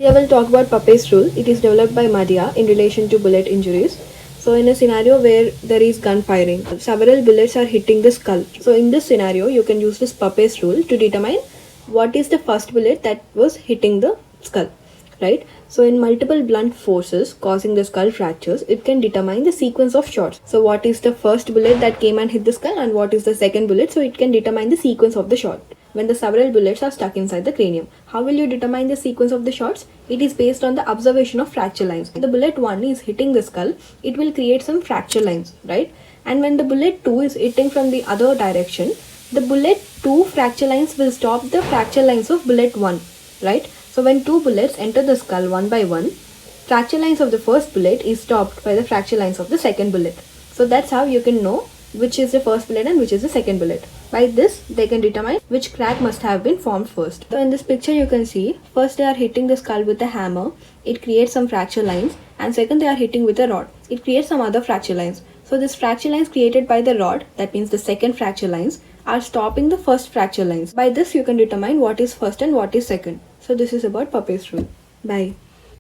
Here we'll talk about Puppe's rule. It is developed by Madhya in relation to bullet injuries. So in a scenario where there is gun firing, several bullets are hitting the skull. So in this scenario, you can use this Puppe's rule to determine what is the first bullet that was hitting the skull, right? So in multiple blunt forces causing the skull fractures, it can determine the sequence of shots. So what is the first bullet that came and hit the skull and what is the second bullet? So it can determine the sequence of the shot when the several bullets are stuck inside the cranium. How will you determine the sequence of the shots? It is based on the observation of fracture lines. When the bullet 1 is hitting the skull, it will create some fracture lines, right? And when the bullet 2 is hitting from the other direction, the bullet 2 fracture lines will stop the fracture lines of bullet 1, right? So when two bullets enter the skull one by one, fracture lines of the first bullet is stopped by the fracture lines of the second bullet. So that's how you can know which is the first bullet and which is the second bullet. By this, they can determine which crack must have been formed first. So in this picture you can see, first they are hitting the skull with a hammer, it creates some fracture lines, and second they are hitting with a rod, it creates some other fracture lines. So this fracture lines created by the rod, that means the second fracture lines, are stopping the first fracture lines. By this you can determine what is first and what is second. So this is about Puppe's rule. Bye.